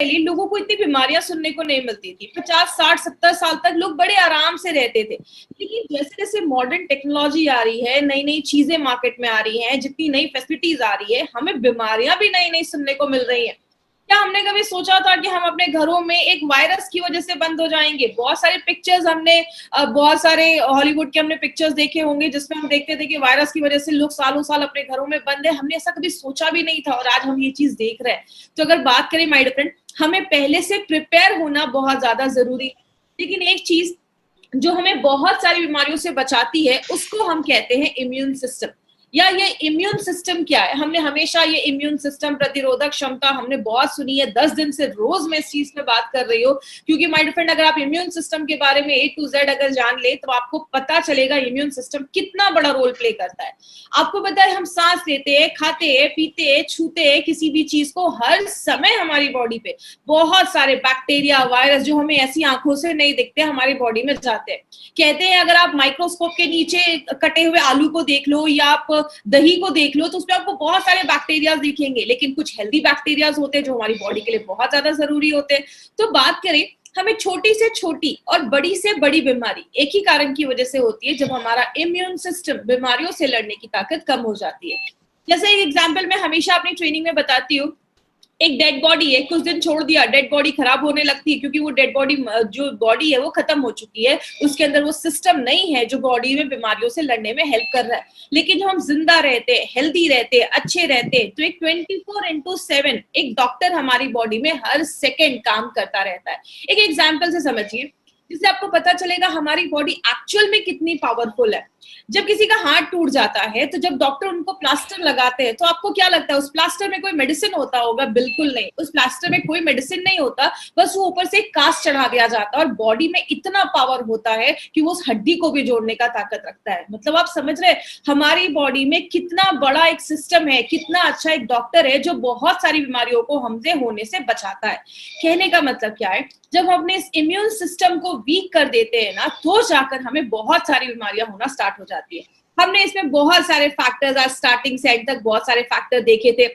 पहले लोगों को इतनी बीमारियां सुनने को नहीं मिलती थी। 50, 60, 70 साल तक लोग बड़े आराम से रहते थे। लेकिन जैसे जैसे मॉडर्न टेक्नोलॉजी आ रही है, नई नई चीजें मार्केट में आ रही हैं, जितनी नई फैसिलिटीज आ रही है, हमें बीमारियां भी नई नई सुनने को मिल रही हैं। क्या हमने कभी सोचा था कि हम अपने घरों में एक वायरस की वजह से बंद हो जाएंगे? बहुत सारे पिक्चर्स हमने, बहुत सारे हॉलीवुड के हमने पिक्चर्स देखे होंगे जिसमें हम देखते थे कि वायरस की वजह से लोग सालों साल अपने घरों में बंद है। हमने ऐसा कभी सोचा भी नहीं था और आज हम ये चीज देख रहे हैं। तो अगर बात करें माय डियर फ्रेंड, हमें पहले से प्रिपेयर होना बहुत ज्यादा जरूरी है। लेकिन एक चीज जो हमें बहुत सारी बीमारियों से बचाती है उसको हम कहते हैं इम्यून सिस्टम। या ये इम्यून सिस्टम क्या है? हमने हमेशा ये इम्यून सिस्टम, प्रतिरोधक क्षमता हमने बहुत सुनी है। 10 दिन से रोज मैं इस चीज पे बात कर रही हूँ, क्योंकि माय डियर फ्रेंड, अगर आप इम्यून सिस्टम के बारे में A to Z अगर जान ले तो आपको पता चलेगा इम्यून सिस्टम कितना बड़ा रोल प्ले करता है। आपको पता है हम सांस लेते हैं, खाते हैं, पीते हैं, छूते हैं किसी भी चीज को, हर समय हमारी बॉडी पे बहुत सारे बैक्टीरिया, वायरस जो हमें ऐसी आंखों से नहीं दिखते हमारी बॉडी में जाते हैं। कहते हैं अगर आप माइक्रोस्कोप के नीचे कटे हुए आलू को देख लो या आप दही को देख लो तो उसमें आपको बहुत सारे बैक्टीरिया दिखेंगे, लेकिन कुछ हेल्दी बैक्टीरिया होते हैं जो हमारी बॉडी के लिए बहुत ज्यादा जरूरी होते हैं। तो बात करें, हमें छोटी से छोटी और बड़ी से बड़ी बीमारी एक ही कारण की वजह से होती है, जब हमारा इम्यून सिस्टम बीमारियों से लड़ने की ताकत कम हो जाती है। जैसे एक एग्जाम्पल मैं हमेशा अपनी ट्रेनिंग में बताती हूँ, एक डेड बॉडी है, कुछ दिन छोड़ दिया, डेड बॉडी खराब होने लगती है, क्योंकि वो डेड बॉडी, जो बॉडी है वो खत्म हो चुकी है, उसके अंदर वो सिस्टम नहीं है जो बॉडी में बीमारियों से लड़ने में हेल्प कर रहा है। लेकिन जो हम जिंदा रहते हैं, हेल्दी रहते हैं, अच्छे रहते हैं, तो एक 24/7 एक डॉक्टर हमारी बॉडी में हर सेकेंड काम करता रहता है। एक एग्जाम्पल से समझिए, जिससे आपको पता चलेगा हमारी बॉडी एक्चुअल में कितनी पावरफुल है। जब किसी का हाथ टूट जाता है तो जब डॉक्टर उनको प्लास्टर लगाते हैं तो आपको क्या लगता है उस प्लास्टर में कोई मेडिसिन होता होगा? बिल्कुल नहीं, उस प्लास्टर में कोई मेडिसिन नहीं होता, बस वो ऊपर से एक कास्ट चढ़ा दिया जाता है और बॉडी में इतना पावर होता है कि वो उस हड्डी को भी जोड़ने का ताकत रखता है। मतलब आप समझ रहे हैं हमारी बॉडी में कितना बड़ा एक सिस्टम है, कितना अच्छा एक डॉक्टर है जो बहुत सारी बीमारियों को हमसे होने से बचाता है। कहने का मतलब क्या है, जब हम अपने इस इम्यून सिस्टम को वीक कर देते हैं ना, तो जाकर हमें बहुत सारी बीमारियां होना स्टार्ट हो जाती है। हमने इसमें बहुत सारे फैक्टर्स आज स्टार्टिंग से एंड तक बहुत सारे फैक्टर देखे थे,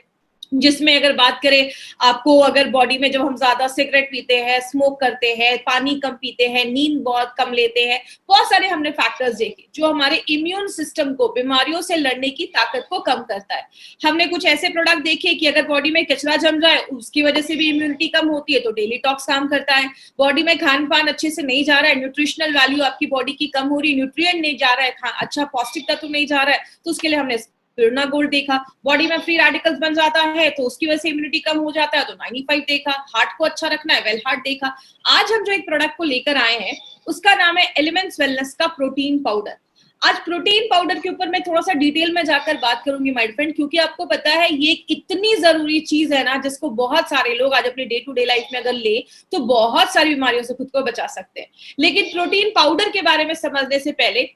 जिसमें अगर बात करें आपको, अगर बॉडी में जब हम ज्यादा सिगरेट पीते हैं, स्मोक करते हैं, पानी कम पीते हैं, नींद बहुत कम लेते हैं, बहुत सारे हमने फैक्टर्स देखे जो हमारे इम्यून सिस्टम को बीमारियों से लड़ने की ताकत को कम करता है। हमने कुछ ऐसे प्रोडक्ट देखे कि अगर बॉडी में कचरा जम जाए उसकी वजह से भी इम्यूनिटी कम होती है, तो डेली टॉक्स काम करता है। बॉडी में खान पान अच्छे से नहीं जा रहा है, न्यूट्रिशनल वैल्यू आपकी बॉडी की कम हो रही है, न्यूट्रिएंट नहीं जा रहा है, अच्छा पौष्टिक तत्व नहीं जा रहा है, तो उसके लिए हमने स्पिरुलिना गोल्ड देखा। बॉडी में फ्री रेडिकल्स बन जाता है तो उसकी वजह से इम्यूनिटी कम हो जाता है, तो 95 देखा। हार्ट को अच्छा रखना है, वेल हार्ट देखा। आज हम जो एक प्रोडक्ट को लेकर आए हैं उसका नाम है एलिमेंट्स वेलनेस का प्रोटीन पाउडर। आज प्रोटीन पाउडर के ऊपर मैं थोड़ा सा डिटेल में जाकर बात करूंगी माय फ्रेंड, क्योंकि आपको पता है ये इतनी जरूरी चीज है ना, जिसको बहुत सारे लोग आज अपने डे टू डे लाइफ में अगर ले तो बहुत सारी बीमारियों से खुद को बचा सकते हैं। लेकिन प्रोटीन पाउडर के बारे में समझने से पहले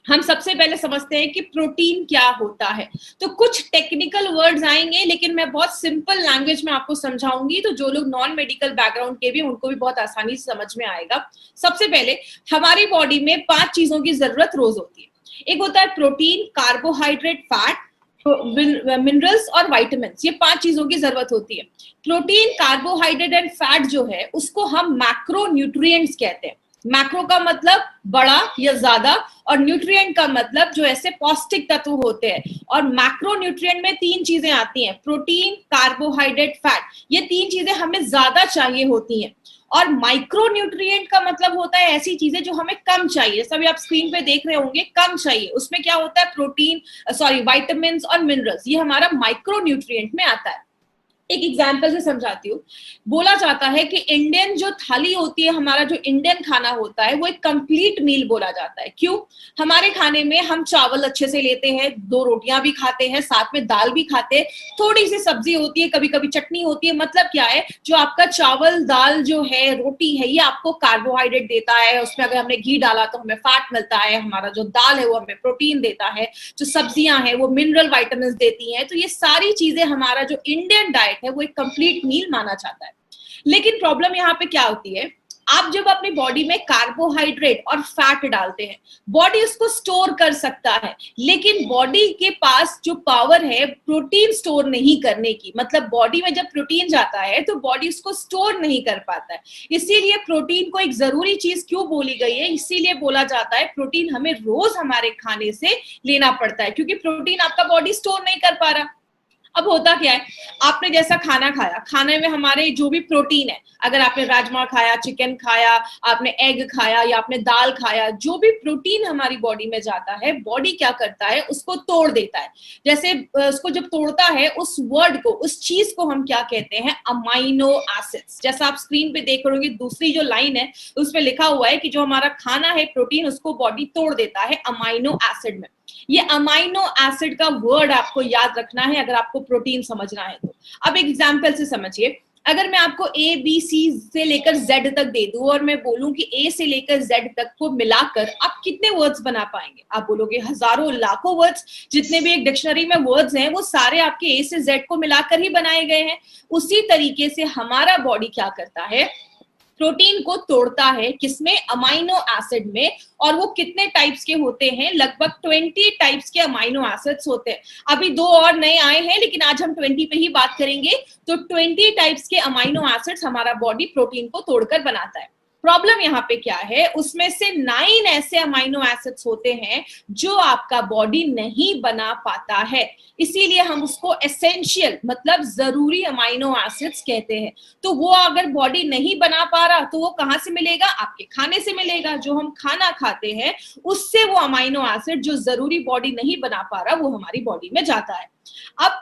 हम सबसे पहले समझते हैं कि प्रोटीन क्या होता है। तो कुछ टेक्निकल वर्ड्स आएंगे, लेकिन मैं बहुत सिंपल लैंग्वेज में आपको समझाऊंगी, तो जो लोग नॉन मेडिकल बैकग्राउंड के भी उनको भी बहुत आसानी से समझ में आएगा। सबसे पहले हमारी बॉडी में 5 चीजों की जरूरत रोज होती है। एक होता है प्रोटीन, कार्बोहाइड्रेट, फैट, मिनरल्स और विटामिन। ये 5 चीजों की जरूरत होती है। प्रोटीन, कार्बोहाइड्रेट एंड फैट जो है उसको हम मैक्रो न्यूट्रिएंट्स कहते हैं। मैक्रो का मतलब बड़ा या ज्यादा, और न्यूट्रिएंट का मतलब जो ऐसे पौष्टिक तत्व होते हैं। और मैक्रो न्यूट्रिएंट में 3 चीजें आती हैं, प्रोटीन, कार्बोहाइड्रेट, फैट। ये 3 चीजें हमें ज्यादा चाहिए होती हैं। और माइक्रो न्यूट्रिएंट का मतलब होता है ऐसी चीजें जो हमें कम चाहिए, जैसा भी आप स्क्रीन पे देख रहे होंगे, कम चाहिए। उसमें क्या होता है, प्रोटीन, विटामिन और मिनरल्स, ये हमारा माइक्रो न्यूट्रिएंट में आता है। एक एग्जाम्पल से समझाती हूँ। बोला जाता है कि इंडियन जो थाली होती है, हमारा जो इंडियन खाना होता है वो एक कंप्लीट मील बोला जाता है। क्यों? हमारे खाने में हम चावल अच्छे से लेते हैं, 2 रोटियां भी खाते हैं, साथ में दाल भी खाते हैं, थोड़ी सी सब्जी होती है, कभी कभी चटनी होती है। मतलब क्या है, जो आपका चावल, दाल जो है, रोटी है, ये आपको कार्बोहाइड्रेट देता है। उसमें अगर हमने घी डाला तो हमें फैट मिलता है। हमारा जो दाल है वो हमें प्रोटीन देता है। जो सब्जियां हैं वो मिनरल विटामिन देती हैं। तो ये सारी चीजें, हमारा जो इंडियन डाइट है वो एक कंप्लीट मील माना जाता है। लेकिन प्रॉब्लम यहाँ पे क्या होती है, आप जब अपनी बॉडी में कार्बोहाइड्रेट और फैट डालते हैं, बॉडी उसको स्टोर कर सकता है, लेकिन बॉडी के पास जो पावर है प्रोटीन स्टोर नहीं करने की, मतलब बॉडी में जब प्रोटीन जाता है तो बॉडी उसको स्टोर नहीं कर पाता है। इसीलिए प्रोटीन को एक जरूरी चीज क्यों बोली गई है, इसीलिए बोला जाता है प्रोटीन हमें रोज हमारे खाने से लेना पड़ता है, क्योंकि प्रोटीन आपका बॉडी स्टोर नहीं कर पा रहा। अब होता क्या है, आपने जैसा खाना खाया, खाने में हमारे जो भी प्रोटीन है, अगर आपने राजमा खाया, चिकन खाया, आपने एग खाया या आपने दाल खाया, जो भी प्रोटीन हमारी बॉडी में जाता है, बॉडी क्या करता है, उसको तोड़ देता है। जैसे उसको जब तोड़ता है, उस वर्ड को, उस चीज को हम क्या कहते हैं, अमाइनो एसिड्स। जैसा आप स्क्रीन पे देख रहे हो, दूसरी जो लाइन है उसमें लिखा हुआ है कि जो हमारा खाना है प्रोटीन, उसको बॉडी तोड़ देता है अमाइनो एसिड में। ये अमाइनो एसिड का वर्ड आपको याद रखना है अगर आपको प्रोटीन समझना है तो। अब एक एग्जांपल से समझिए, अगर मैं आपको ए बी सी से लेकर जेड तक दे दूं और मैं बोलूं कि ए से लेकर जेड तक को मिलाकर आप कितने वर्ड्स बना पाएंगे, आप बोलोगे हजारों लाखों वर्ड्स। जितने भी एक डिक्शनरी में वर्ड्स हैं वो सारे आपके ए से जेड को मिलाकर ही बनाए गए हैं। उसी तरीके से हमारा बॉडी क्या करता है, प्रोटीन को तोड़ता है, किसमें, अमाइनो एसिड में। और वो कितने टाइप्स के होते हैं, लगभग 20 टाइप्स के अमाइनो एसिड्स होते हैं। अभी 2 और नए आए हैं, लेकिन आज हम 20 पे ही बात करेंगे। तो 20 टाइप्स के अमाइनो एसिड्स हमारा बॉडी प्रोटीन को तोड़कर बनाता है। प्रॉब्लम यहाँ पे क्या है, उसमें से 9 ऐसे अमाइनो एसिड्स होते हैं जो आपका बॉडी नहीं बना पाता है, इसीलिए हम उसको एसेंशियल मतलब जरूरी अमाइनो एसिड्स कहते हैं। तो वो अगर बॉडी नहीं बना पा रहा तो वो कहाँ से मिलेगा, आपके खाने से मिलेगा। जो हम खाना खाते हैं उससे वो अमाइनो एसिड जो जरूरी बॉडी नहीं बना पा रहा वो हमारी बॉडी में जाता है। अब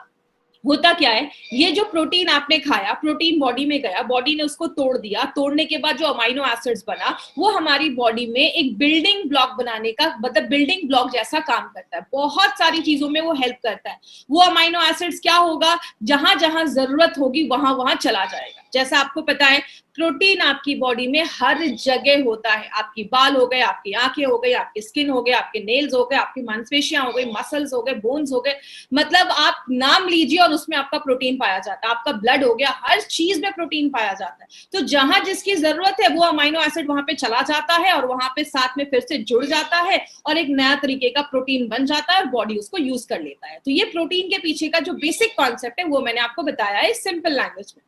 होता क्या है, ये जो प्रोटीन आपने खाया, प्रोटीन बॉडी में गया, बॉडी ने उसको तोड़ दिया, तोड़ने के बाद जो अमाइनो एसिड्स बना वो हमारी बॉडी में एक बिल्डिंग ब्लॉक बनाने का, मतलब बिल्डिंग ब्लॉक जैसा काम करता है। बहुत सारी चीजों में वो हेल्प करता है। वो अमाइनो एसिड्स क्या होगा, जहां जहां जरूरत होगी वहां वहां चला जाएगा। जैसा आपको पता है प्रोटीन आपकी बॉडी में हर जगह होता है। आपकी बाल हो गए, आपकी आंखें हो गई, आपकी स्किन हो गए, आपके नेल्स हो गए, आपकी मांसपेशियां हो गई, मसल्स हो गए, बोन्स हो गए, मतलब आप नाम लीजिए और उसमें आपका प्रोटीन पाया जाता है। आपका ब्लड हो गया, हर चीज में प्रोटीन पाया जाता है। तो जहां जिसकी जरूरत है वो अमाइनो एसिड वहां पे चला जाता है और वहां पे साथ में फिर से जुड़ जाता है और एक नया तरीके का प्रोटीन बन जाता है और बॉडी उसको यूज कर लेता है। तो ये प्रोटीन के पीछे का जो बेसिक कॉन्सेप्ट है वो मैंने आपको बताया है सिंपल लैंग्वेज में।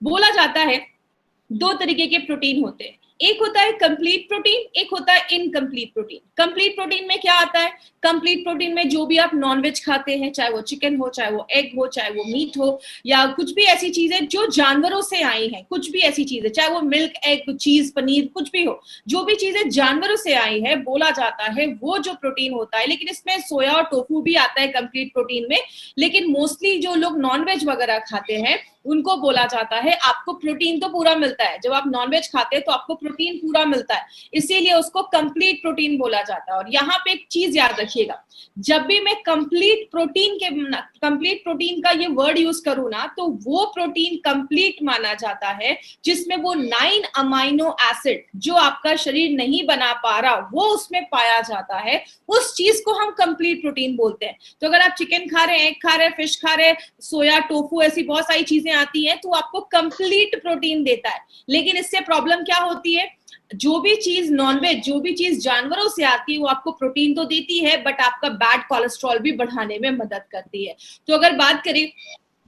बोला जाता है 2 तरीके के प्रोटीन होते हैं, एक होता है कंप्लीट प्रोटीन, एक होता है इनकम्प्लीट प्रोटीन। कंप्लीट प्रोटीन में क्या आता है, कंप्लीट प्रोटीन में जो भी आप नॉनवेज खाते हैं, चाहे वो चिकन हो, चाहे वो एग हो, चाहे वो मीट हो, या कुछ भी ऐसी चीजें जो जानवरों से आई हैं, कुछ भी ऐसी चीजें, चाहे वो मिल्क, एग, चीज, पनीर, कुछ भी हो, जो भी चीजें जानवरों से आई है, बोला जाता है वो जो प्रोटीन होता है। लेकिन इसमें सोया और टोफू भी आता है कंप्लीट प्रोटीन में, लेकिन मोस्टली जो लोग नॉनवेज वगैरह खाते हैं उनको बोला जाता है आपको प्रोटीन तो पूरा मिलता है। जब आप नॉनवेज खाते हैं तो आपको प्रोटीन पूरा मिलता है, इसीलिए उसको कंप्लीट प्रोटीन बोला जाता है। और यहाँ पे एक चीज याद रखिएगा, जब भी मैं कंप्लीट प्रोटीन का ये वर्ड यूज करूँ ना, तो वो प्रोटीन कंप्लीट माना जाता है जिसमें वो 9 अमाइनो एसिड जो आपका शरीर नहीं बना पा रहा वो उसमें पाया जाता है, उस चीज को हम कंप्लीट प्रोटीन बोलते हैं। तो अगर आप चिकन खा रहे हैं, एग खा रहे हैं, फिश खा रहे हैं, सोया, टोफू, ऐसी बहुत सारी चीजें आती हैं, तो आपको कंप्लीट प्रोटीन देता है। लेकिन इससे प्रॉब्लम क्या होती है, जो भी चीज नॉनवेज, जो भी चीज जानवरों से आती है वो आपको प्रोटीन तो देती है, बट आपका बैड कोलेस्ट्रॉल भी बढ़ाने में मदद करती है। तो अगर बात करें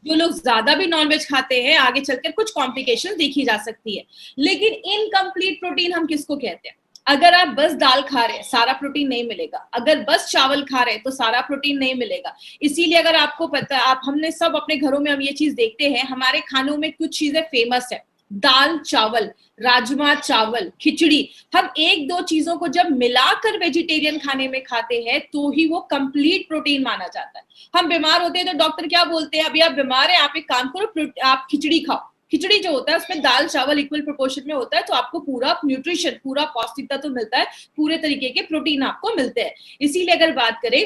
जो लोग ज्यादा भी नॉनवेज खाते हैं, आगे चलकर कुछ कॉम्प्लिकेशन देखी जा सकती है। लेकिन इनकम्प्लीट प्रोटीन हम किसको कहते हैं, अगर आप बस दाल खा रहे हैं सारा प्रोटीन नहीं मिलेगा, अगर बस चावल खा रहे हैं तो सारा प्रोटीन नहीं मिलेगा। इसीलिए अगर आपको पता, आप हमने सब अपने घरों में हम ये चीज देखते हैं, हमारे खानों में कुछ चीजें फेमस है, दाल चावल, राजमा चावल, खिचड़ी। हम 1-2 चीजों को जब मिलाकर वेजिटेरियन खाने में खाते हैं तो ही वो कंप्लीट प्रोटीन माना जाता है। हम बीमार होते हैं तो डॉक्टर क्या बोलते हैं, अभी आप बीमार हैं, आप एक काम करो, आप खिचड़ी खाओ। खिचड़ी जो होता है उसमें दाल चावल इक्वल प्रोपोर्शन में होता है, तो आपको पूरा न्यूट्रिशन, पूरा पौष्टिकता तो मिलता है, पूरे तरीके के प्रोटीन आपको मिलते हैं। इसीलिए अगर बात करें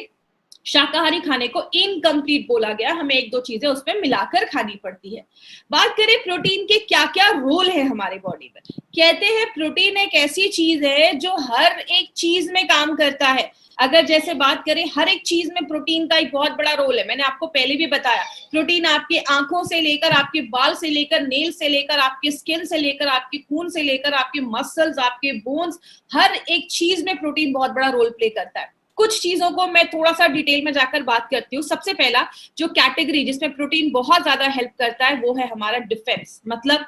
शाकाहारी खाने को इनकम्प्लीट बोला गया, हमें 1-2 चीजें उसमें मिलाकर खानी पड़ती है। बात करें प्रोटीन के क्या क्या रोल है हमारे बॉडी में, कहते हैं प्रोटीन एक ऐसी चीज है जो हर एक चीज में काम करता है। अगर जैसे बात करें, हर एक चीज में प्रोटीन का एक बहुत बड़ा रोल है। मैंने आपको पहले भी बताया, प्रोटीन आपके आंखों से लेकर, आपके बाल से लेकर, नेल से लेकर, आपके स्किन से लेकर, आपके खून से लेकर, आपके मसल्स, आपके बोन्स, हर एक चीज में प्रोटीन बहुत बड़ा रोल प्ले करता है। कुछ चीजों को मैं थोड़ा सा डिटेल में जाकर बात करती हूँ। सबसे पहला जो कैटेगरी जिसमें प्रोटीन बहुत ज्यादा हेल्प करता है वो है हमारा डिफेंस। मतलब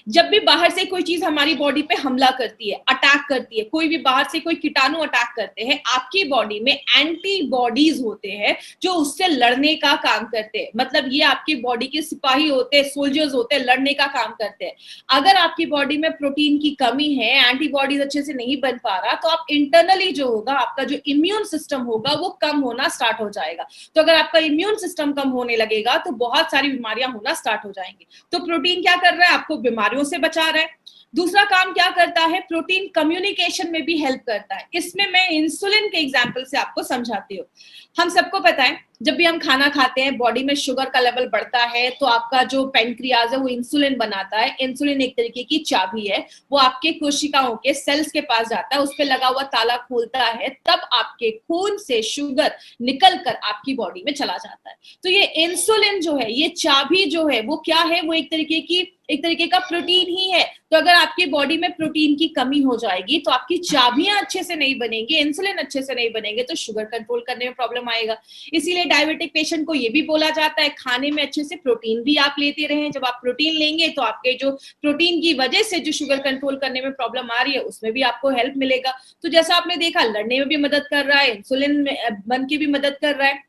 जब भी बाहर से कोई चीज हमारी बॉडी पे हमला करती है, अटैक करती है, कोई भी बाहर से कोई कीटाणु अटैक करते हैं, आपकी बॉडी में एंटीबॉडीज होते हैं जो उससे लड़ने का काम करते हैं। मतलब ये आपकी बॉडी के सिपाही होते हैं, सोल्जर्स होते हैं, लड़ने का काम करते हैं। अगर आपकी बॉडी में प्रोटीन की कमी है, एंटीबॉडीज अच्छे से नहीं बन पा रहा, तो आप इंटरनली जो होगा, आपका जो इम्यून सिस्टम होगा वो कम होना स्टार्ट हो जाएगा। तो अगर आपका इम्यून सिस्टम कम होने लगेगा तो बहुत सारी बीमारियां होना स्टार्ट हो जाएंगी। तो प्रोटीन क्या कर रहा है? आपको बीमारियों से बचा रहा है। दूसरा काम क्या करता है? प्रोटीन कम्युनिकेशन में भी हेल्प करता है। इसमें मैं इंसुलिन के एग्जांपल से आपको समझाती हूँ। हम सबको पता है, जब भी हम खाना खाते हैं, बॉडी में शुगर का लेवल बढ़ता है, तो आपका जो पेनक्रियाज है वो इंसुलिन बनाता है। इंसुलिन एक तरीके की चाबी है, वो आपके कोशिकाओं के सेल्स के पास जाता है, उस पर लगा हुआ ताला खोलता है, तब आपके खून से शुगर निकल कर आपकी बॉडी में चला जाता है। तो ये इंसुलिन जो है, ये चाबी जो है, वो क्या है? वो एक तरीके का प्रोटीन ही है। तो अगर आपकी बॉडी में प्रोटीन की कमी हो जाएगी तो आपकी चाबियां अच्छे से नहीं बनेंगी, इंसुलिन अच्छे से नहीं बनेंगे, तो शुगर कंट्रोल करने में प्रॉब्लम आएगा। इसीलिए डायबिटिक पेशेंट को ये भी बोला जाता है, खाने में अच्छे से प्रोटीन भी आप लेते रहें। जब आप प्रोटीन लेंगे तो आपके जो प्रोटीन की वजह से जो शुगर कंट्रोल करने में प्रॉब्लम आ रही है, उसमें भी आपको हेल्प मिलेगा। तो जैसा आपने देखा, लड़ने में भी मदद कर रहा है, इंसुलिन बन के भी मदद कर रहा है।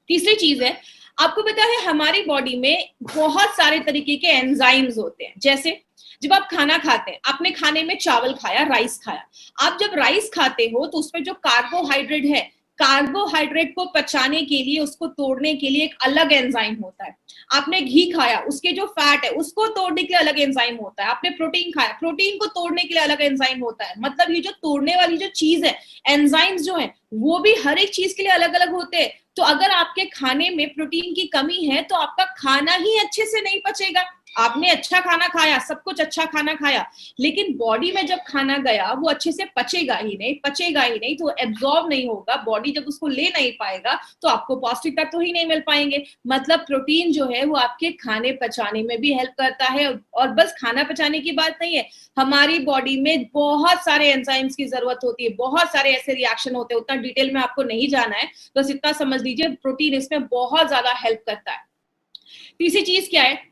तीसरी चीज है, आपको पता है हमारी बॉडी में बहुत सारे तरीके के एंजाइम्स होते हैं। जैसे जब आप खाना खाते हैं, आपने खाने में चावल खाया, राइस खाया, आप जब राइस खाते हो तो उसमें जो कार्बोहाइड्रेट है, कार्बोहाइड्रेट को पचाने के लिए, उसको तोड़ने के लिए एक अलग एंजाइम होता है। आपने घी खाया, उसके जो फैट है उसको तोड़ने के लिए अलग एंजाइम होता है। आपने प्रोटीन खाया, प्रोटीन को तोड़ने के लिए अलग एंजाइम होता है। मतलब ये जो तोड़ने वाली जो चीज है, एंजाइम्स जो है, वो भी हर एक चीज के लिए अलग अलग होते हैं। तो अगर आपके खाने में प्रोटीन की कमी है तो आपका खाना ही अच्छे से नहीं पचेगा। आपने अच्छा खाना खाया, सब कुछ अच्छा खाना खाया, लेकिन बॉडी में जब खाना गया वो अच्छे से पचेगा ही नहीं, तो एब्जॉर्ब नहीं होगा। बॉडी जब उसको ले नहीं पाएगा तो आपको पौष्टिक तत्व ही नहीं मिल पाएंगे। मतलब प्रोटीन जो है वो आपके खाने पचाने में भी हेल्प करता है। और बस खाना पचाने की बात नहीं है, हमारी बॉडी में बहुत सारे एंजाइम्स की जरूरत होती है, बहुत सारे ऐसे रिएक्शन होते हैं। उतना डिटेल में आपको नहीं जाना है, बस इतना समझ लीजिए, प्रोटीन इसमें बहुत ज्यादा हेल्प करता है। तीसरी चीज क्या है?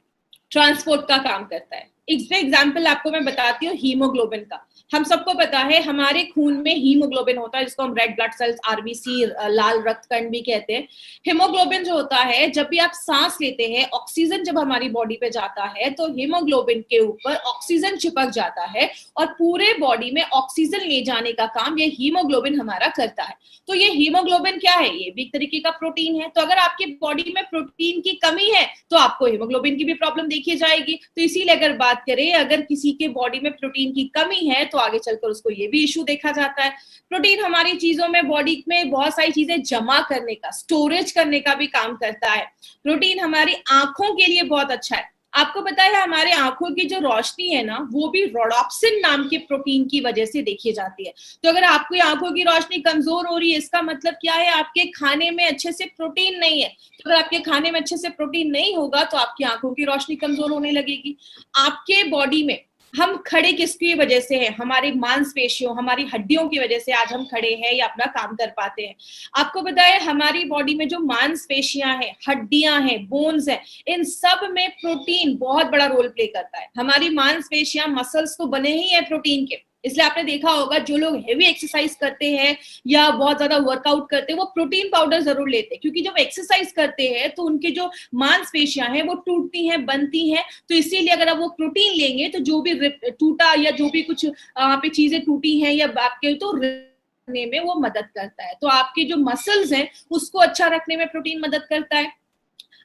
ट्रांसपोर्ट का काम करता है। इसमें एग्जाम्पल आपको मैं बताती हूँ हीमोग्लोबिन का। हम सबको पता है हमारे खून में हीमोग्लोबिन होता है, जिसको हम रेड ब्लड सेल्स, आरबीसी, लाल रक्त कण भी कहते हैं। हीमोग्लोबिन जो होता है, जब भी आप सांस लेते हैं, ऑक्सीजन जब हमारी बॉडी पे जाता है तो हीमोग्लोबिन के ऊपर ऑक्सीजन चिपक जाता है और पूरे बॉडी में ऑक्सीजन ले जाने का काम ये हीमोग्लोबिन हमारा करता है। तो ये हीमोग्लोबिन क्या है? ये भी एक तरीके का प्रोटीन है। तो अगर आपकी बॉडी में प्रोटीन की कमी है तो आपको हीमोग्लोबिन की भी प्रॉब्लम देखी जाएगी। तो इसीलिए अगर बात करें, अगर किसी के बॉडी में प्रोटीन की कमी है तो आगे चलकर उसको ये भी इशू देखा जाता है। प्रोटीन हमारी चीजों में, बॉडी में बहुत सारी चीजें जमा करने का, स्टोरेज करने का भी काम करता है। प्रोटीन हमारी आंखों के लिए बहुत अच्छा है। आपको पता है हमारे आंखों की जो रोशनी है ना, वो भी रोडॉप्सिन नाम के प्रोटीन की वजह से देखी जाती है। तो अगर आपकी आंखों की रोशनी कमजोर हो रही है, इसका मतलब क्या है? आपके खाने में अच्छे से प्रोटीन नहीं है। तो अगर आपके खाने में अच्छे से प्रोटीन नहीं होगा तो आपकी आंखों की रोशनी कमजोर होने लगेगी। आपके बॉडी में हम खड़े किसकी वजह से हैं? हमारी मांसपेशियों, हमारी हड्डियों की वजह से आज हम खड़े हैं या अपना काम कर पाते हैं। आपको पता है हमारी बॉडी में जो मांसपेशियां हैं, हड्डियां हैं, बोन्स हैं, इन सब में प्रोटीन बहुत बड़ा रोल प्ले करता है। हमारी मांसपेशियां, मसल्स तो बने ही हैं प्रोटीन के। इसलिए आपने देखा होगा जो लोग हेवी एक्सरसाइज करते हैं या बहुत ज्यादा वर्कआउट करते हैं, वो प्रोटीन पाउडर जरूर लेते हैं, क्योंकि जब एक्सरसाइज करते हैं तो उनके जो मांसपेशियां हैं वो टूटती हैं, बनती हैं। तो इसीलिए अगर आप वो प्रोटीन लेंगे तो जो भी टूटा या जो भी कुछ पे चीजें टूटी हैं या आपके, तो रखने में वो मदद करता है। तो आपके जो मसल्स हैं उसको अच्छा रखने में प्रोटीन मदद करता है।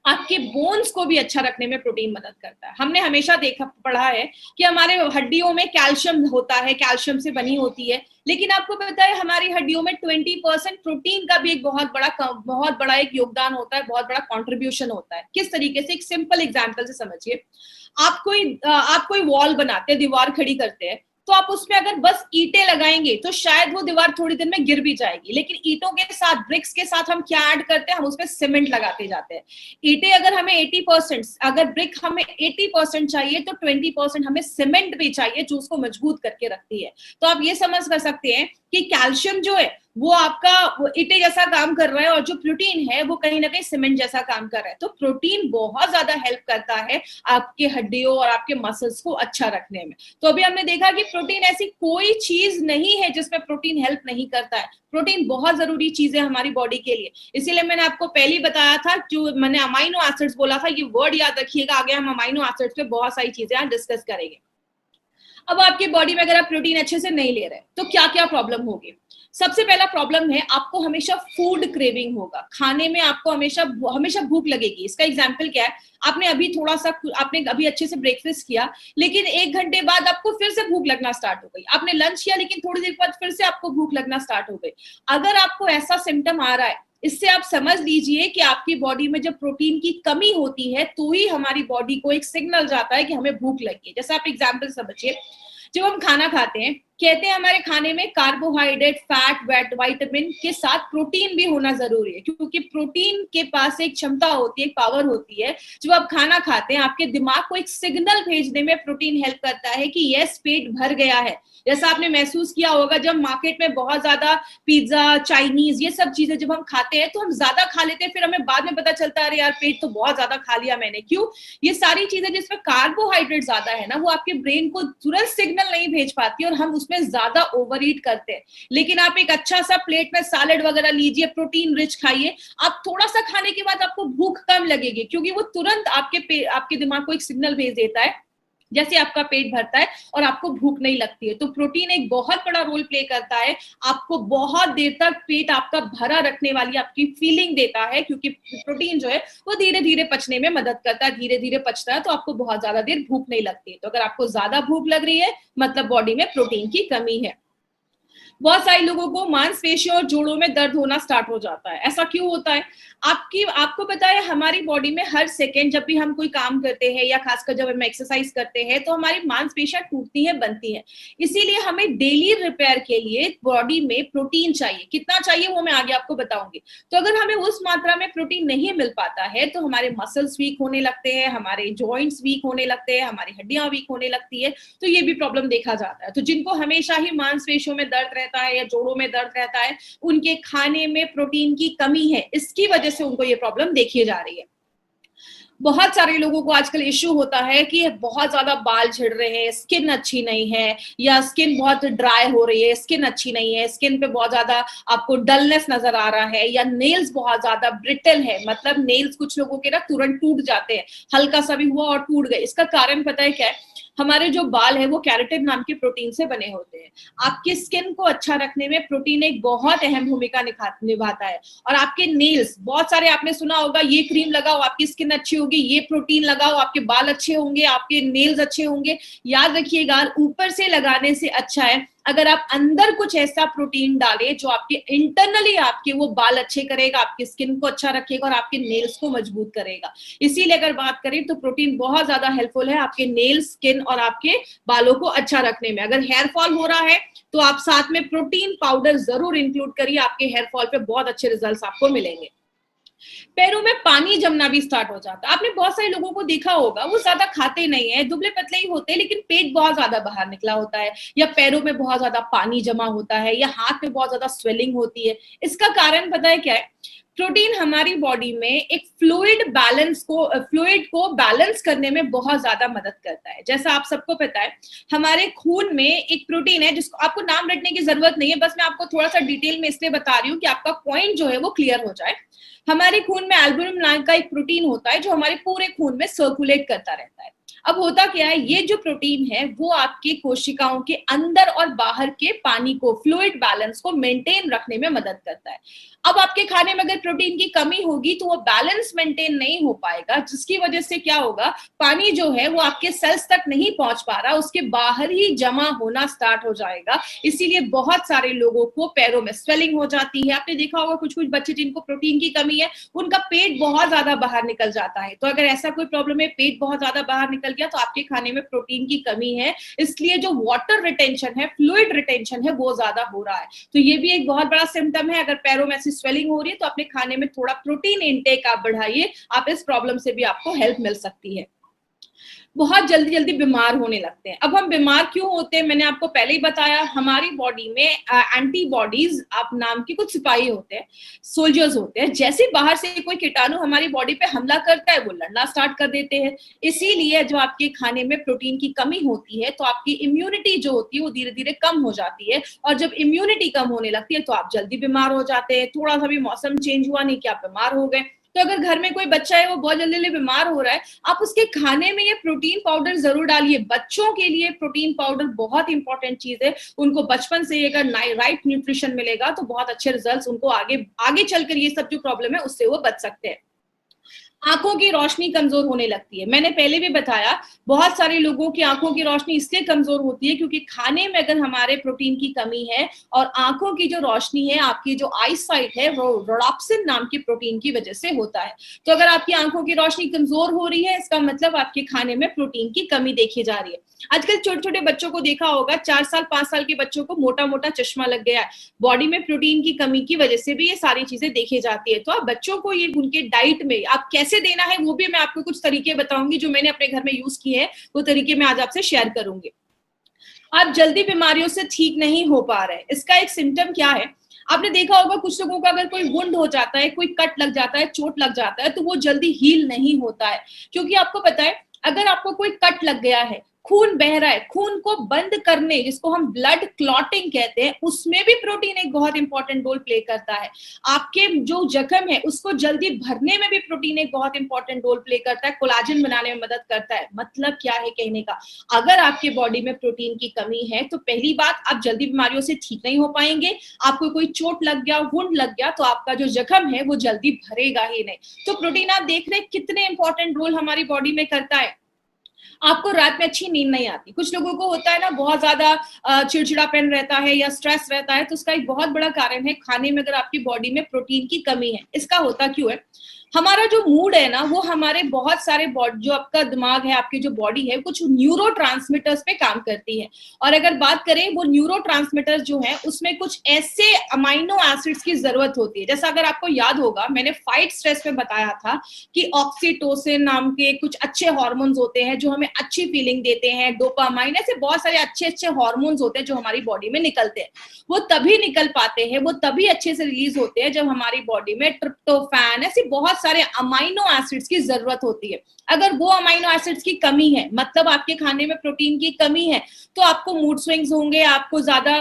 आपके बोन्स को भी अच्छा रखने में प्रोटीन मदद करता है। हमने हमेशा पढ़ा है कि हमारे हड्डियों में कैल्शियम होता है, कैल्शियम से बनी होती है, लेकिन आपको पता है हमारी हड्डियों में 20% प्रोटीन का भी एक बहुत बड़ा एक योगदान होता है, बहुत बड़ा कॉन्ट्रीब्यूशन होता है। किस तरीके से? एक सिंपल एग्जाम्पल से समझिए। आप कोई वॉल बनाते हैं, दीवार खड़ी करते हैं, तो आप उसमें अगर बस ईंटें लगाएंगे तो शायद वो दीवार थोड़ी देर में गिर भी जाएगी, लेकिन ईंटों के साथ, ब्रिक्स के साथ हम क्या ऐड करते हैं, हम उसमें सीमेंट लगाते जाते हैं। ईंटें अगर हमें 80%, अगर ब्रिक हमें 80% चाहिए तो 20% हमें सीमेंट भी चाहिए जो उसको मजबूत करके रखती है। तो आप ये समझ कर सकते हैं कि कैल्शियम जो है वो आपका ईंटे जैसा काम कर रहा है और जो प्रोटीन है वो कहीं ना कहीं सीमेंट जैसा काम कर रहा है। तो प्रोटीन बहुत ज्यादा हेल्प करता है आपके हड्डियों और आपके मसल्स को अच्छा रखने में। तो अभी हमने देखा कि प्रोटीन ऐसी कोई चीज नहीं है जिसमें प्रोटीन हेल्प नहीं करता है। प्रोटीन बहुत जरूरी चीज है हमारी बॉडी के लिए, इसीलिए मैंने आपको पहले ही बताया था, जो मैंने अमाइनो एसिड्स बोला था, ये वर्ड याद रखिएगा, आगे हम अमाइनो एसिड्स पे बहुत सारी चीजें डिस्कस करेंगे। अब आपकी बॉडी में अगर आप प्रोटीन अच्छे से नहीं ले रहे तो क्या क्या प्रॉब्लम होगी। सबसे पहला प्रॉब्लम है आपको हमेशा फूड क्रेविंग होगा, खाने में आपको हमेशा हमेशा भूख लगेगी। इसका एग्जांपल क्या है, आपने अभी थोड़ा सा, आपने अभी अच्छे से ब्रेकफास्ट किया, लेकिन 1 घंटे बाद आपको फिर से भूख लगना स्टार्ट हो गई। आपने लंच किया लेकिन थोड़ी देर बाद फिर से आपको भूख लगना स्टार्ट हो गई। अगर आपको ऐसा सिम्टम आ रहा है, इससे आप समझ लीजिए कि आपकी बॉडी में जब प्रोटीन की कमी होती है तो ही हमारी बॉडी को एक सिग्नल जाता है कि हमें भूख लगी है। जैसे आप एग्जाम्पल समझिए, जब हम खाना खाते हैं, कहते हैं हमारे खाने में कार्बोहाइड्रेट, फैट, विटामिन के साथ प्रोटीन भी होना जरूरी है, क्योंकि प्रोटीन के पास एक क्षमता होती है, एक पावर होती है। जब आप खाना खाते हैं आपके दिमाग को एक सिग्नल भेजने में प्रोटीन हेल्प करता है कि यस, पेट भर गया है। जैसा आपने महसूस किया होगा, जब मार्केट में बहुत ज्यादा पिज्जा, चाइनीज, ये सब चीजें जब हम खाते हैं तो हम ज्यादा खा लेते हैं, फिर हमें बाद में पता चलता है अरे यार पेट तो बहुत ज्यादा खा लिया मैंने। क्यों? ये सारी चीजें जिसमें कार्बोहाइड्रेट ज्यादा है ना, वो आपके ब्रेन को तुरंत सिग्नल नहीं भेज पाती और हम उसमें ज्यादा ओवर ईट करते हैं। लेकिन आप एक अच्छा सा प्लेट में सैलेड वगैरह लीजिए, प्रोटीन रिच खाइए, आप थोड़ा सा खाने के बाद आपको भूख कम लगेगी, क्योंकि वो तुरंत आपके दिमाग को एक सिग्नल भेज देता है जैसे आपका पेट भरता है और आपको भूख नहीं लगती है। तो प्रोटीन एक बहुत बड़ा रोल प्ले करता है, आपको बहुत देर तक पेट आपका भरा रखने वाली आपकी फीलिंग देता है, क्योंकि प्रोटीन जो है वो धीरे धीरे पचने में मदद करता है, धीरे धीरे पचता है, तो आपको बहुत ज्यादा देर भूख नहीं लगती है। तो अगर आपको ज्यादा भूख लग रही है मतलब बॉडी में प्रोटीन की कमी है। बहुत सारे लोगों को मांसपेशियों और जोड़ों में दर्द होना स्टार्ट हो जाता है। ऐसा क्यों होता है? आपको पता है, हमारी बॉडी में हर सेकेंड जब भी हम कोई काम करते हैं या खासकर जब हम एक्सरसाइज करते हैं तो हमारी मांसपेशियां टूटती हैं, बनती हैं। इसीलिए हमें डेली रिपेयर के लिए बॉडी में प्रोटीन चाहिए। कितना चाहिए वो मैं आगे आपको बताऊंगी। तो अगर हमें उस मात्रा में प्रोटीन नहीं मिल पाता है तो हमारे मसल्स वीक होने लगते हैं, हमारे जॉइंट्स वीक होने लगते हैं, हमारी हड्डियां वीक होने लगती है। तो ये भी प्रॉब्लम देखा जाता है। तो जिनको हमेशा ही मांसपेशियों में दर्द रहता है या जोड़ों में दर्द रहता है, उनके खाने में प्रोटीन की कमी है, इसकी वजह से उनको ये प्रॉब्लम देखी जा रही है। बहुत सारे लोगों को आजकल इश्यू होता है कि बहुत ज्यादा बाल झड़ रहे हैं, स्किन अच्छी नहीं है, या स्किन बहुत ड्राई हो रही है, स्किन अच्छी नहीं है, स्किन पे बहुत ज्यादा आपको डलनेस नजर आ रहा है, या नेल्स बहुत ज्यादा ब्रिटल है, मतलब नेल्स कुछ लोगों के ना तुरंत टूट जाते हैं, हल्का सा भी हुआ और टूट गए। इसका कारण पता है क्या है? हमारे जो बाल है वो कैराटिन नाम के प्रोटीन से बने होते हैं। आपकी स्किन को अच्छा रखने में प्रोटीन एक बहुत अहम भूमिका निभाता है। और आपके नेल्स, बहुत सारे आपने सुना होगा, ये क्रीम लगाओ आपकी स्किन अच्छी होगी, ये प्रोटीन लगाओ आपके बाल अच्छे होंगे, आपके नेल्स अच्छे होंगे। याद रखिएगा, ऊपर से लगाने से अच्छा है अगर आप अंदर कुछ ऐसा प्रोटीन डालें जो आपके इंटरनली आपके वो बाल अच्छे करेगा, आपकी स्किन को अच्छा रखेगा और आपके नेल्स को मजबूत करेगा। इसीलिए अगर बात करें तो प्रोटीन बहुत ज्यादा हेल्पफुल है आपके नेल्स, स्किन और आपके बालों को अच्छा रखने में। अगर हेयर फॉल हो रहा है तो आप साथ में प्रोटीन पाउडर जरूर इंक्लूड करिए, आपके हेयर फॉल पे बहुत अच्छे रिजल्ट्स आपको मिलेंगे। पैरों में पानी जमना भी स्टार्ट हो जाता है। आपने बहुत सारे लोगों को देखा होगा, वो ज्यादा खाते नहीं है, दुबले पतले ही होते हैं, लेकिन पेट बहुत ज्यादा बाहर निकला होता है, या पैरों में बहुत ज्यादा पानी जमा होता है, या हाथ में बहुत ज्यादा स्वेलिंग होती है। इसका कारण पता है क्या है? प्रोटीन हमारी बॉडी में एक फ्लूइड को बैलेंस करने में बहुत ज्यादा मदद करता है। जैसा आप सबको पता है, हमारे खून में एक प्रोटीन है जिसको आपको नाम रटने की जरूरत नहीं है, बस मैं आपको थोड़ा सा डिटेल में इसलिए बता रही हूँ कि आपका पॉइंट जो है वो क्लियर हो जाए। हमारे खून में एल्बुमिन नाम का एक प्रोटीन होता है जो हमारे पूरे खून में सर्कुलेट करता रहता है। अब होता क्या है, ये जो प्रोटीन है वो आपके कोशिकाओं के अंदर और बाहर के पानी को, फ्लूइड बैलेंस को मेंटेन रखने में मदद करता है। अब आपके खाने में अगर प्रोटीन की कमी होगी तो वो बैलेंस मेंटेन नहीं हो पाएगा, जिसकी वजह से क्या होगा, पानी जो है वो आपके सेल्स तक नहीं पहुंच पा रहा, उसके बाहर ही जमा होना स्टार्ट हो जाएगा। इसीलिए बहुत सारे लोगों को पैरों में स्वेलिंग हो जाती है। आपने देखा होगा कुछ कुछ बच्चे जिनको प्रोटीन की कमी है, उनका पेट बहुत ज्यादा बाहर निकल जाता है। तो अगर ऐसा कोई प्रॉब्लम है, पेट बहुत ज्यादा बाहर निकल गया तो आपके खाने में प्रोटीन की कमी है, इसलिए जो वाटर रिटेंशन है, फ्लूइड रिटेंशन है, वो ज्यादा हो रहा है। तो ये भी एक बहुत बड़ा सिम्टम है। अगर पैरों में ऐसी स्वेलिंग हो रही है तो अपने खाने में थोड़ा प्रोटीन इनटेक आप बढ़ाइए, आप इस प्रॉब्लम से भी आपको हेल्प मिल सकती है। बहुत जल्दी जल्दी बीमार होने लगते हैं। अब हम बीमार क्यों होते हैं, मैंने आपको पहले ही बताया, हमारी बॉडी में एंटीबॉडीज आप नाम के कुछ सिपाही होते हैं, सोल्जर्स होते हैं। जैसे बाहर से कोई कीटाणु हमारी बॉडी पे हमला करता है, वो लड़ना स्टार्ट कर देते हैं। इसीलिए जो आपके खाने में प्रोटीन की कमी होती है तो आपकी इम्यूनिटी जो होती है वो धीरे धीरे कम हो जाती है, और जब इम्यूनिटी कम होने लगती है तो आप जल्दी बीमार हो जाते हैं। थोड़ा सा भी मौसम चेंज हुआ नहीं कि आप बीमार हो गए। तो अगर घर में कोई बच्चा है वो बहुत जल्दी जल्दी बीमार हो रहा है, आप उसके खाने में ये प्रोटीन पाउडर जरूर डालिए। बच्चों के लिए प्रोटीन पाउडर बहुत इंपॉर्टेंट चीज है। उनको बचपन से अगर राइट न्यूट्रिशन मिलेगा तो बहुत अच्छे रिजल्ट्स उनको आगे आगे चलकर ये सब जो प्रॉब्लम है उससे वो बच सकते हैं। आंखों की रोशनी कमजोर होने लगती है। मैंने पहले भी बताया, बहुत सारे लोगों की आंखों की रोशनी इसलिए कमजोर होती है क्योंकि खाने में अगर हमारे प्रोटीन की कमी है, और आंखों की जो रोशनी है, आपकी जो आई साइट है, वो रोडाप्सिन नाम की प्रोटीन की वजह से होता है। तो अगर आपकी आंखों की रोशनी कमजोर हो रही है, इसका मतलब आपके खाने में प्रोटीन की कमी देखी जा रही है। आजकल छोटे छोटे बच्चों को देखा होगा, 4 साल 5 साल के बच्चों को मोटा मोटा चश्मा लग गया है। बॉडी में प्रोटीन की कमी की वजह से भी ये सारी चीजें देखी जाती है। तो आप बच्चों को ये उनके डाइट में आप कैसे देना है वो भी मैं आपको कुछ तरीके बताऊंगी, जो मैंने अपने घर में यूज किए हैं, वो तरीके मैं आज आपसे शेयर करूंगी। आप जल्दी बीमारियों से ठीक नहीं हो पा रहे, इसका एक सिम्टम क्या है? आपने देखा होगा कुछ लोगों का अगर कोई वुंड हो जाता है, कोई कट लग जाता है, चोट लग जाता है, तो वो जल्दी हील नहीं होता है। क्योंकि आपको पता है, अगर आपको कोई कट लग गया है, खून बह रहा है, खून को बंद करने, जिसको हम ब्लड क्लॉटिंग कहते हैं, उसमें भी प्रोटीन एक बहुत इंपॉर्टेंट रोल प्ले करता है। आपके जो जख्म है उसको जल्दी भरने में भी प्रोटीन एक बहुत इंपॉर्टेंट रोल प्ले करता है, कोलाजन बनाने में मदद करता है। मतलब क्या है कहने का, अगर आपके बॉडी में प्रोटीन की कमी है तो पहली बात, आप जल्दी बीमारियों से ठीक नहीं हो पाएंगे। आपको कोई चोट लग गया, वुंड लग गया, तो आपका जो जख्म है वो जल्दी भरेगा ही नहीं। तो प्रोटीन आप देख रहे हैं कितने इंपॉर्टेंट रोल हमारी बॉडी में करता है। आपको रात में अच्छी नींद नहीं आती, कुछ लोगों को होता है ना, बहुत ज्यादा चिड़चिड़ापन रहता है या स्ट्रेस रहता है, तो उसका एक बहुत बड़ा कारण है खाने में अगर आपकी बॉडी में प्रोटीन की कमी है। इसका होता क्यों है? हमारा जो मूड है ना, वो हमारे बहुत सारे जो आपका दिमाग है, आपकी जो बॉडी है, कुछ न्यूरो ट्रांसमीटर्स पे काम करती है। और अगर बात करें, वो न्यूरो ट्रांसमीटर्स जो है उसमें कुछ ऐसे अमाइनो एसिड्स की जरूरत होती है। जैसा अगर आपको याद होगा, मैंने फाइट स्ट्रेस में बताया था कि ऑक्सीटोसिन नाम के कुछ अच्छे हॉर्मोन्स होते हैं जो हमें अच्छी फीलिंग देते हैं, डोपामाइन, ऐसे बहुत सारे अच्छे अच्छे हॉर्मोन्स होते हैं जो हमारी बॉडी में निकलते हैं। वो तभी निकल पाते हैं, वो तभी अच्छे से रिलीज होते हैं जब हमारी बॉडी में ट्रिप्टोफैन, ऐसी बहुत सारे अमाइनो एसिड्स की जरूरत होती है। अगर वो अमाइनो एसिड्स की कमी है, मतलब आपके खाने में प्रोटीन की कमी है, तो आपको मूड स्विंग्स होंगे, आपको ज्यादा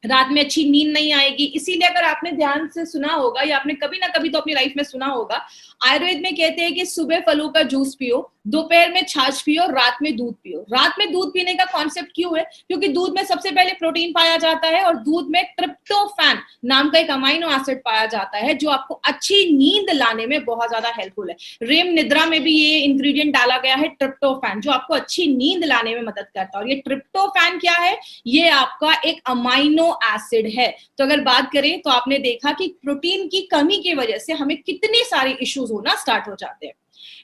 रात में अच्छी नींद नहीं आएगी। इसीलिए अगर आपने ध्यान से सुना होगा, या आपने कभी ना कभी तो अपनी लाइफ में सुना होगा, आयुर्वेद में कहते हैं कि सुबह फलों का जूस पियो, दोपहर में छाछ पियो, रात में दूध पियो। रात में दूध पीने का कॉन्सेप्ट क्यों है? क्योंकि दूध में सबसे पहले प्रोटीन पाया जाता है, और दूध में ट्रिप्टोफैन नाम का एक अमाइनो एसिड पाया जाता है जो आपको अच्छी नींद लाने में बहुत ज्यादा हेल्पफुल है। रेम निद्रा में भी ये इंग्रेडिएंट डाला गया है, ट्रिप्टोफैन, जो आपको अच्छी नींद लाने में मदद करता है। और ये ट्रिप्टोफैन क्या है? ये आपका एक अमाइनो एसिड है। तो अगर बात करें तो आपने देखा कि प्रोटीन की कमी की वजह से हमें कितने सारे इश्यूज होना स्टार्ट हो जाते हैं।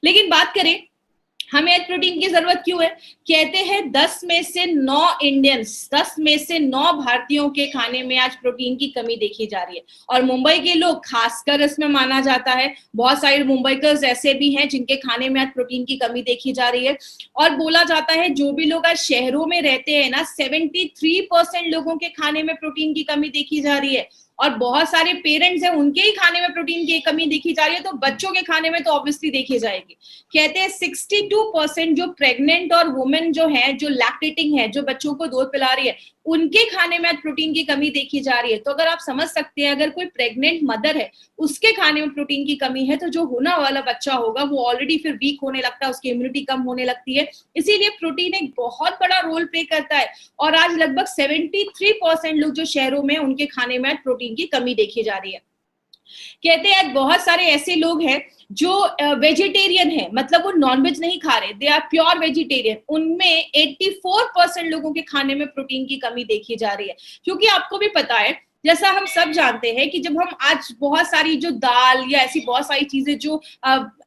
लेकिन बात करें हमें आज प्रोटीन की जरूरत क्यों है? कहते हैं 10 में से 9 इंडियंस, 10 में से 9 भारतीयों के खाने में आज प्रोटीन की कमी देखी जा रही है। और मुंबई के लोग खासकर इसमें माना जाता है। बहुत सारे मुंबईकर्स ऐसे भी हैं जिनके खाने में आज प्रोटीन की कमी देखी जा रही है। और बोला जाता है जो भी लोग आज शहरों में रहते हैं ना, 73% लोगों के खाने में प्रोटीन की कमी देखी जा रही है। और बहुत सारे पेरेंट्स हैं, उनके ही खाने में प्रोटीन की कमी देखी जा रही है, तो बच्चों के खाने में तो ऑब्वियसली देखी जाएगी। कहते हैं 62% जो प्रेग्नेंट और वुमेन जो है, जो लैक्टेटिंग है, जो बच्चों को दूध पिला रही है, उनके खाने में आज प्रोटीन की कमी देखी जा रही है। तो अगर आप समझ सकते हैं, अगर कोई प्रेग्नेंट मदर है, उसके खाने में प्रोटीन की कमी है, तो जो होने वाला बच्चा होगा वो ऑलरेडी फिर वीक होने लगता है, उसकी इम्यूनिटी कम होने लगती है। इसीलिए प्रोटीन एक बहुत बड़ा रोल प्ले करता है। और आज लगभग 73% लोग जो शहरों में, उनके खाने में प्रोटीन की कमी देखी जा रही है। कहते हैं आज बहुत सारे ऐसे लोग हैं जो वेजिटेरियन है, मतलब वो नॉनवेज नहीं खा रहे, दे आर प्योर वेजिटेरियन। उनमें 84% लोगों के खाने में प्रोटीन की कमी देखी जा रही है। क्योंकि आपको भी पता है, जैसा हम सब जानते हैं कि जब हम आज बहुत सारी जो दाल या ऐसी बहुत सारी चीजें जो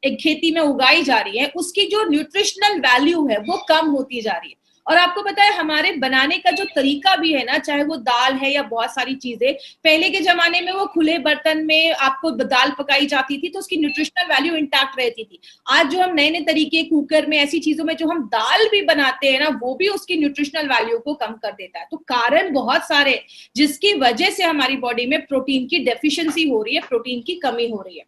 एक खेती में उगाई जा रही है, उसकी जो न्यूट्रिशनल वैल्यू है वो कम होती जा रही है। और आपको पता है हमारे बनाने का जो तरीका भी है ना, चाहे वो दाल है या बहुत सारी चीजें, पहले के जमाने में वो खुले बर्तन में आपको दाल पकाई जाती थी तो उसकी न्यूट्रिशनल वैल्यू इंटैक्ट रहती थी। आज जो हम नए नए तरीके कुकर में ऐसी चीजों में जो हम दाल भी बनाते हैं ना, वो भी उसकी न्यूट्रिशनल वैल्यू को कम कर देता है। तो कारण बहुत सारे जिसकी वजह से हमारी बॉडी में प्रोटीन की डेफिशिएंसी हो रही है, प्रोटीन की कमी हो रही है।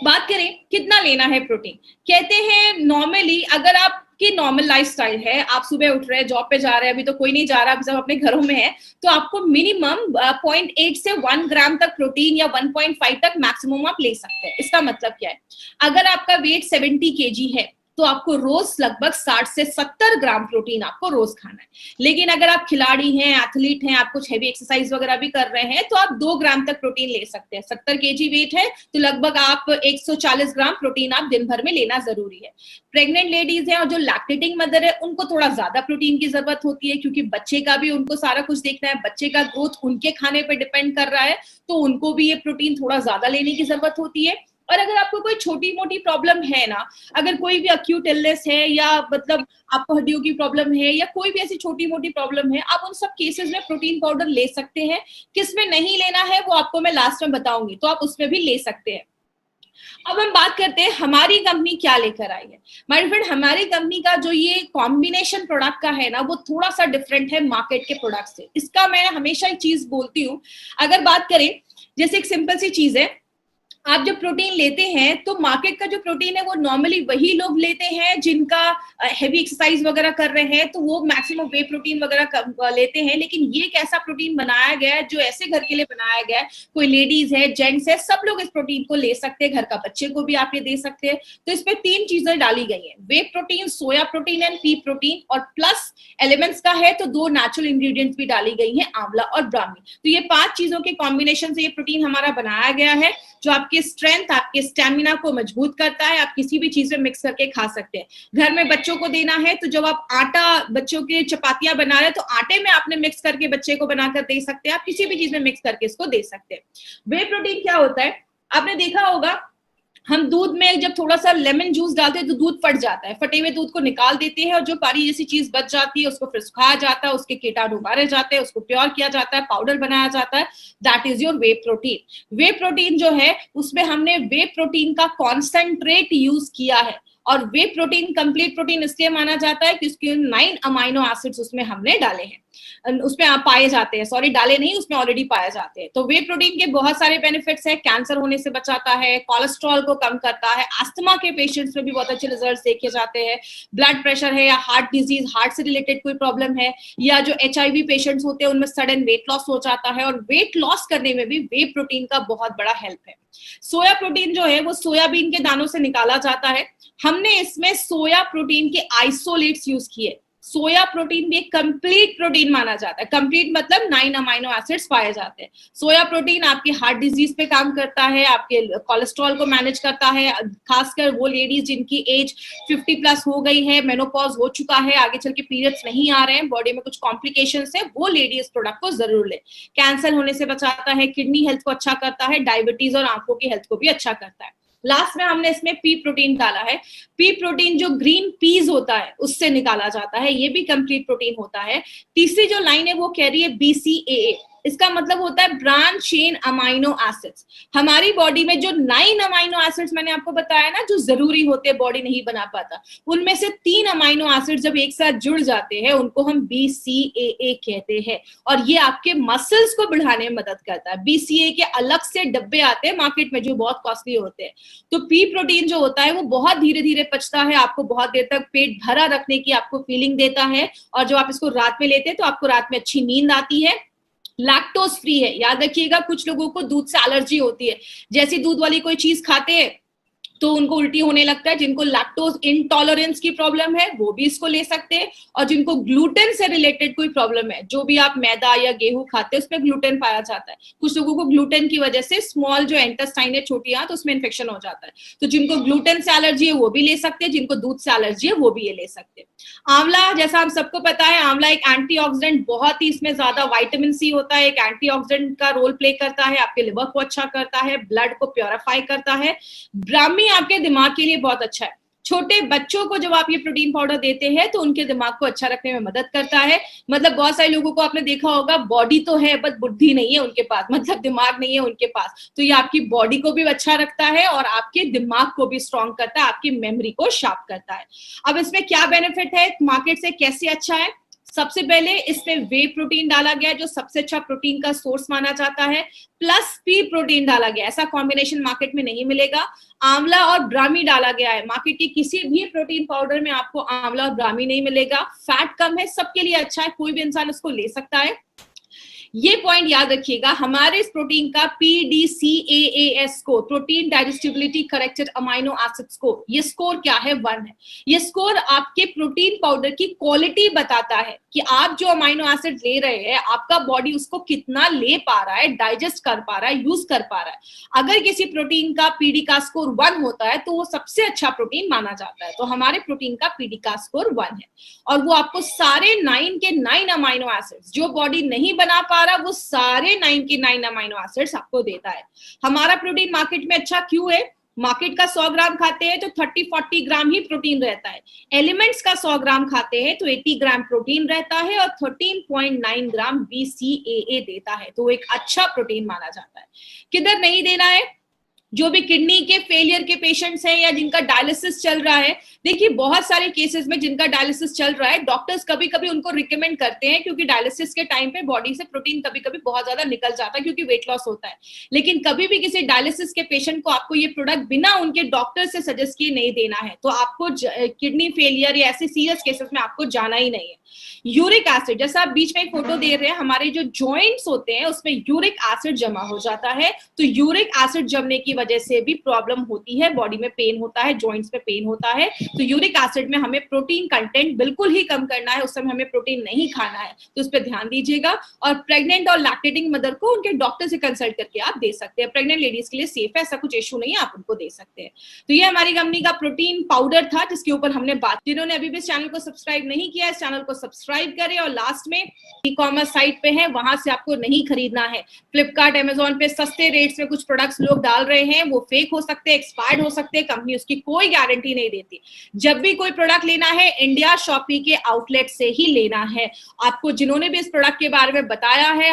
बात करें कितना लेना है प्रोटीन, कहते हैं नॉर्मली अगर आपकी नॉर्मल लाइफस्टाइल है, आप सुबह उठ रहे हैं, जॉब पे जा रहे हैं, अभी तो कोई नहीं जा रहा, अभी सब अपने घरों में है, तो आपको मिनिमम 0.8 से 1 ग्राम तक प्रोटीन या 1.5 तक मैक्सिमम आप ले सकते हैं। इसका मतलब क्या है, अगर आपका वेट 70 केजी है तो आपको रोज लगभग 60 से 70 ग्राम प्रोटीन आपको रोज खाना है। लेकिन अगर आप खिलाड़ी हैं, एथलीट हैं, आप कुछ हेवी एक्सरसाइज वगैरह भी कर रहे हैं, तो आप 2 ग्राम तक प्रोटीन ले सकते हैं। 70 केजी वेट है तो लगभग आप 140 ग्राम प्रोटीन आप दिन भर में लेना जरूरी है। प्रेग्नेंट लेडीज हैं और जो लैक्टेटिंग मदर है, उनको थोड़ा ज्यादा प्रोटीन की जरूरत होती है, क्योंकि बच्चे का भी उनको सारा कुछ देखना है, बच्चे का ग्रोथ उनके खाने पर डिपेंड कर रहा है, तो उनको भी ये प्रोटीन थोड़ा ज्यादा लेने की जरूरत होती है। और अगर आपको कोई छोटी मोटी प्रॉब्लम है ना, अगर कोई भी अक्यूट इलनेस है या मतलब आपको हड्डियों की प्रॉब्लम है या कोई भी ऐसी छोटी मोटी प्रॉब्लम है, आप उन सब केसेस में प्रोटीन पाउडर ले सकते हैं। किसमें नहीं लेना है वो आपको मैं लास्ट में बताऊंगी, तो आप उसमें भी ले सकते हैं। अब हम बात करते हैं हमारी कंपनी क्या लेकर आई है। माय फ्रेंड, हमारी कंपनी का जो ये कॉम्बिनेशन प्रोडक्ट का है ना, वो थोड़ा सा डिफरेंट है मार्केट के प्रोडक्ट से। इसका मैं हमेशा एक चीज बोलती हूँ, अगर बात करें जैसे एक सिंपल सी चीज है, आप जब प्रोटीन लेते हैं तो मार्केट का जो प्रोटीन है वो नॉर्मली वही लोग लेते हैं जिनका हेवी एक्सरसाइज वगैरह कर रहे हैं, तो वो मैक्सिमम वे प्रोटीन वगैरह लेते हैं। लेकिन ये एक ऐसा प्रोटीन बनाया गया है जो ऐसे घर के लिए बनाया गया है, कोई लेडीज है, जेंट्स है, सब लोग इस प्रोटीन को ले सकते हैं, घर का बच्चे को भी आप ये दे सकते हैं। तो इसमें 3 चीजें डाली गई है, whey protein, soya protein and pea protein, और प्लस एलिमेंट्स का है तो 2 नेचुरल इंग्रेडिएंट्स भी डाली गई है, आंवला और ब्राह्मी। तो ये 5 चीजों के कॉम्बिनेशन से ये प्रोटीन हमारा बनाया गया है, जो आपके स्ट्रेंथ, आपके स्टेमिना को मजबूत करता है। आप किसी भी चीज में मिक्स करके खा सकते हैं। घर में बच्चों को देना है तो जब आप आटा, बच्चों के चपातियां बना रहे हैं तो आटे में आपने मिक्स करके बच्चे को बनाकर दे सकते हैं। आप किसी भी चीज में मिक्स करके इसको दे सकते हैं। वे प्रोटीन क्या होता है, आपने देखा होगा हम दूध में जब थोड़ा सा लेमन जूस डालते हैं तो दूध फट जाता है, फटे हुए दूध को निकाल देते हैं और जो पानी जैसी चीज बच जाती है उसको फिर सुखाया जाता है, उसके कीटाणु मारे जाते हैं, उसको प्योर किया जाता है, पाउडर बनाया जाता है। That is your way protein. Way protein जो है उसमें हमने वे प्रोटीन का कॉन्सेंट्रेट यूज किया है, और वे प्रोटीन कंप्लीट प्रोटीन इसलिए माना जाता है कि उसके 9 अमाइनो एसिड्स उसमें हमने डाले हैं, उसमें आप पाए जाते हैं, सॉरी डाले नहीं, उसमें ऑलरेडी पाए जाते हैं। तो वे प्रोटीन के बहुत सारे बेनिफिट्स हैं, कैंसर होने से बचाता है, कोलेस्ट्रॉल को कम करता है, अस्थमा के पेशेंट्स में भी बहुत अच्छे रिजल्ट देखे जाते हैं, ब्लड प्रेशर है या हार्ट डिजीज, हार्ट से रिलेटेड कोई प्रॉब्लम है, या जो HIV पेशेंट्स होते हैं उनमें सडन वेट लॉस हो जाता है, और वेट लॉस करने में भी वे प्रोटीन का बहुत बड़ा हेल्प है। सोया प्रोटीन जो है वो सोयाबीन के दानों से निकाला जाता है। हमने इसमें सोया प्रोटीन के आइसोलेट्स यूज किए। सोया प्रोटीन भी एक कंप्लीट प्रोटीन माना जाता है, कंप्लीट मतलब 9 अमाइनो एसिड्स पाए जाते हैं। सोया प्रोटीन आपकी हार्ट डिजीज पे काम करता है, आपके कोलेस्ट्रॉल को मैनेज करता है, खासकर वो लेडीज जिनकी एज 50+ हो गई है, मेनोपॉज हो चुका है, आगे चल के पीरियड्स नहीं आ रहे हैं, बॉडी में कुछ कॉम्प्लिकेशंस है, वो लेडी इस प्रोडक्ट को जरूर ले। कैंसर होने से बचाता है, किडनी हेल्थ को अच्छा करता है, डायबिटीज और आंखों की हेल्थ को भी अच्छा करता है। लास्ट में हमने इसमें पी प्रोटीन डाला है। पी प्रोटीन जो ग्रीन पीज होता है उससे निकाला जाता है, ये भी कंप्लीट प्रोटीन होता है। तीसरी जो लाइन है वो कह रही है BCAA, इसका मतलब होता है ब्रांच चेन अमाइनो एसिड्स। हमारी बॉडी में जो 9 अमाइनो एसिड्स मैंने आपको बताया ना जो जरूरी होते हैं, बॉडी नहीं बना पाता, उनमें से 3 अमाइनो एसिड्स जब एक साथ जुड़ जाते हैं उनको हम BCAA कहते हैं, और ये आपके मसल्स को बढ़ाने में मदद करता है। BCAA के अलग से डब्बे आते हैं मार्केट में जो बहुत कॉस्टली होते हैं। तो पी प्रोटीन जो होता है वो बहुत धीरे धीरे पचता है, आपको बहुत देर तक पेट भरा रखने की आपको फीलिंग देता है, और जब आप इसको रात में लेते हैं तो आपको रात में अच्छी नींद आती है। लैक्टोज फ्री है, याद रखिएगा कुछ लोगों को दूध से एलर्जी होती है, जैसी दूध वाली कोई चीज खाते हैं तो उनको उल्टी होने लगता है। जिनको लैक्टोज इंटॉलरेंस की प्रॉब्लम है वो भी इसको ले सकते हैं, और जिनको ग्लूटेन से रिलेटेड कोई प्रॉब्लम है, जो भी आप मैदा या गेहूं खाते हैं उसमें ग्लूटेन पाया जाता है, कुछ लोगों को ग्लूटेन की वजह से स्मॉल जो इंटेस्टाइन है, छोटी आंत, उसमें इन्फेक्शन हो जाता है, तो जिनको ग्लूटेन से एलर्जी है वो भी ले सकते हैं, जिनको दूध से एलर्जी है वो भी ये ले सकते हैं। आंवला, जैसा हम सबको पता है, आंवला एक एंटीऑक्सीडेंट, बहुत ही इसमें ज्यादा विटामिन सी होता है, एक एंटीऑक्सीडेंट का रोल प्ले करता है, आपके लिवर को अच्छा करता है, ब्लड को प्योरीफाई करता है। ब्राह्मी आपके दिमाग के लिए बहुत अच्छा है। छोटे बच्चों को जब आप ये प्रोटीन पाउडर देते हैं तो उनके दिमाग को अच्छा रखने में मदद करता है। मतलब बहुत सारे लोगों को आपने देखा होगा, बॉडी तो है बट बुद्धि नहीं है उनके पास, मतलब दिमाग नहीं है उनके पास, तो ये आपकी बॉडी को भी अच्छा रखता है और आपके दिमाग को भी स्ट्रॉन्ग करता है, आपकी मेमोरी को शार्प करता है। अब इसमें क्या बेनिफिट है, मार्केट से कैसे अच्छा है? सबसे पहले इसमें वे प्रोटीन डाला गया जो सबसे अच्छा प्रोटीन का सोर्स माना जाता है, प्लस पी प्रोटीन डाला गया, ऐसा कॉम्बिनेशन मार्केट में नहीं मिलेगा। आंवला और ब्राह्मी डाला गया है, मार्केट की किसी भी प्रोटीन पाउडर में आपको आंवला और ब्राह्मी नहीं मिलेगा। फैट कम है, सबके लिए अच्छा है, कोई भी इंसान उसको ले सकता है। ये पॉइंट याद रखिएगा, हमारे इस प्रोटीन का PDCAAS score, protein digestibility corrected amino acid score, ये स्कोर क्या है? 1 है। ये स्कोर आपके प्रोटीन पाउडर की क्वालिटी बताता है कि आप जो अमाइनो एसिड ले रहे हैं, आपका बॉडी उसको कितना ले पा रहा है, डाइजेस्ट कर पा रहा है, यूज कर पा रहा है। अगर किसी प्रोटीन का PD का स्कोर 1 होता है तो वो सबसे अच्छा प्रोटीन माना जाता है। तो हमारे प्रोटीन का PD का स्कोर 1 है, और वो आपको सारे 9 के 9 अमाइनो एसिड्स जो बॉडी नहीं बना पा रहा, वो सारे 9 के 9 अमाइनो एसिड्स आपको देता है। हमारा प्रोटीन मार्केट में अच्छा क्यों है? मार्केट का 100 ग्राम खाते हैं तो 30-40 ग्राम ही प्रोटीन रहता है। एलिमेंट्स का 100 ग्राम खाते हैं तो 80 ग्राम प्रोटीन रहता है और 13.9 ग्राम BCAA देता है, तो एक अच्छा प्रोटीन माना जाता है। किधर नहीं देना है? जो भी किडनी के फेलियर के पेशेंट्स हैं या जिनका डायलिसिस चल रहा है, देखिए बहुत सारे केसेस में जिनका डायलिसिस चल रहा है, डॉक्टर्स कभी कभी उनको रिकमेंड करते हैं, क्योंकि डायलिसिस के टाइम पे बॉडी से प्रोटीन कभी कभी बहुत ज्यादा निकल जाता है क्योंकि वेट लॉस होता है। लेकिन कभी भी किसी डायलिसिस के पेशेंट को आपको ये प्रोडक्ट बिना उनके डॉक्टर से सजेस्ट किए नहीं देना है। तो आपको किडनी फेलियर या ऐसे सीरियस केसेस में आपको जाना ही नहीं है। यूरिक एसिड, जैसा आप बीच में एक फोटो दे रहे हैं, हमारे जो जॉइंट्स होते हैं उसमें यूरिक एसिड जमा हो जाता है, तो यूरिक एसिड जमने की वजह से भी प्रॉब्लम होती है, बॉडी में पेन होता है, जॉइंट्स में पेन होता है। तो यूरिक एसिड में हमें प्रोटीन कंटेंट बिल्कुल ही कम करना है, उस समय हमें प्रोटीन नहीं खाना है, तो उस पर ध्यान दीजिएगा। और प्रेग्नेंट और लैक्टेटिंग मदर को उनके डॉक्टर से कंसल्ट करके आप दे सकते हैं। प्रेग्नेंट लेडीज के लिए सेफ है, ऐसा कुछ इशू नहीं है, आप उनको दे सकते हैं। तो ये हमारी कंपनी का प्रोटीन पाउडर था जिसके ऊपर हमने बात। जिन्होंने अभी भी इस चैनल को सब्सक्राइब नहीं किया, इस चैनल को सब्सक्राइब करें, और लास्ट में ई-कॉमर्स साइट पे है, वहां से आपको नहीं खरीदना है। फ्लिपकार्ट, अमेजोन पे सस्ते रेट्स में कुछ प्रोडक्ट्स लोग डाल रहे हैं, वो फेक हो सकते हैं, एक्सपायर्ड हो सकते हैं, कंपनी उसकी कोई गारंटी नहीं देती। जब भी कोई प्रोडक्ट लेना है, इंडिया शॉपी के आउटलेट से ही लेना है। आपको जिन्होंने भी इस प्रोडक्ट के बारे में बताया है